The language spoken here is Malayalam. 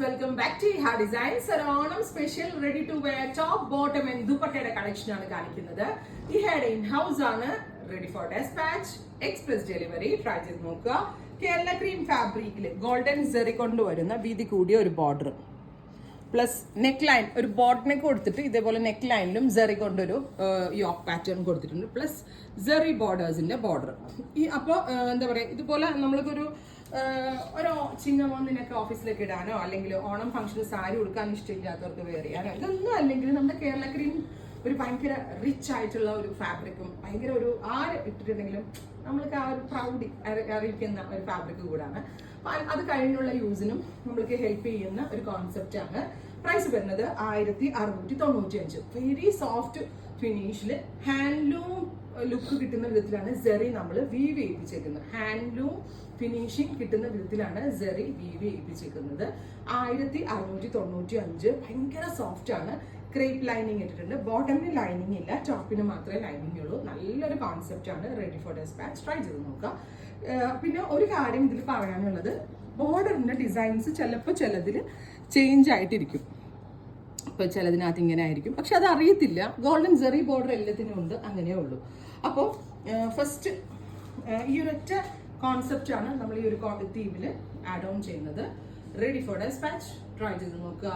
വെൽക്കം ബാക്ക് ടു ഹാ ഡിസൈൻസ്. ഒരു Onam special ready to wear top bottom and ദുപ്പട്ടയുടെ കളക്ഷൻ ആണ് കാണിക്കുന്നത്. ഈ ഹെഡ് ഇൻ ഹൗസ് ആണ്, ready for dispatch, express delivery. Try ചെയ്ത് നോക്കുക. കേരള ക്രീം ഫാബ്രിക്കിൽ ഗോൾഡൻ സെറി കൊണ്ടുവരുന്ന വീതി കൂടിയ ഒരു ബോർഡർ പ്ലസ് നെക്ക് ലൈൻ, ഒരു ബോട്ട് നെക്ക് കൊടുത്തിട്ട് ഇതേപോലെ നെക്ക് ലൈനിലും സെറി കൊണ്ടൊരു യോക്ക് പാറ്റേൺ കൊടുത്തിട്ടുണ്ട്. പ്ലസ് സെറി ബോർഡേഴ്സിന്റെ ബോർഡർ. ഈ അപ്പോൾ എന്താ പറയുക, ഇതുപോലെ നമ്മൾക്കൊരു ഒരു ചിങ്ങമൊന്നിനൊക്കെ ഓഫീസിലേക്ക് ഇടാനോ അല്ലെങ്കിൽ ഓണം ഫംഗ്ഷന് സാരി ഉടുക്കാൻ ഇഷ്ടമില്ലാത്തവർക്ക് വെയർ ചെയ്യാനോ, ഇതൊന്നും അല്ലെങ്കിൽ നമ്മുടെ കേരള ക്രീം ഒരു ഭയങ്കര റിച്ച് ആയിട്ടുള്ള ഒരു ഫാബ്രിക്കും ഭയങ്കര ഒരു ആര് ഇട്ടിട്ടുണ്ടെങ്കിലും നമ്മൾക്ക് ആ ഒരു പ്രൗഡി അറിയിക്കുന്ന ഒരു ഫാബ്രിക് കൂടാണ്. അത് കഴിഞ്ഞുള്ള യൂസിനും നമ്മൾക്ക് ഹെൽപ്പ് ചെയ്യുന്ന ഒരു കോൺസെപ്റ്റ് ആണ്. പ്രൈസ് വരുന്നത് 1695. വെരി സോഫ്റ്റ് ഫിനിഷില് ഹാൻഡ്ലൂം ലുക്ക് കിട്ടുന്ന വിധത്തിലാണ് സെറി നമ്മൾ വീവ് ചെയ്യിപ്പിച്ചേക്കുന്നത്. ഹാൻഡ്ലൂം ഫിനിഷിങ് കിട്ടുന്ന വിധത്തിലാണ് സെറി വീവ് ചെയ്യിപ്പിച്ചേക്കുന്നത്. 1695. ഭയങ്കര സോഫ്റ്റ് ആണ്. ക്രേപ്പ് ലൈനിങ് ഇട്ടിട്ടുണ്ട്. ബോട്ടമിന് ലൈനിങ് ഇല്ല, ടോപ്പിന് മാത്രമേ ലൈനിങ് ഉള്ളൂ. നല്ലൊരു കോൺസെപ്റ്റ് ആണ്. Ready for despatch. ട്രൈ ചെയ്ത് നോക്കാം. പിന്നെ ഒരു കാര്യം ഇതിൽ പറയാനുള്ളത്, ബോർഡറിന്റെ ഡിസൈൻസ് ചിലപ്പോൾ ചിലതിൽ ചേഞ്ച് ആയിട്ടിരിക്കും. ഇപ്പോൾ ചിലതിനകത്ത് ഇങ്ങനെ ആയിരിക്കും, പക്ഷെ അത് അറിയത്തില്ല. ഗോൾഡൻ സെറി ബോർഡർ എല്ലാത്തിനും ഉണ്ട്, അങ്ങനെയേ ഉള്ളൂ. അപ്പോൾ ഫസ്റ്റ് ഈ ഒരൊറ്റ കോൺസെപ്റ്റ് ആണ് നമ്മൾ ഈ ഒരു തീമിൽ ആഡ് ഓൺ ചെയ്യുന്നത്. Ready for despatch. ട്രൈ ചെയ്ത് നോക്കുക.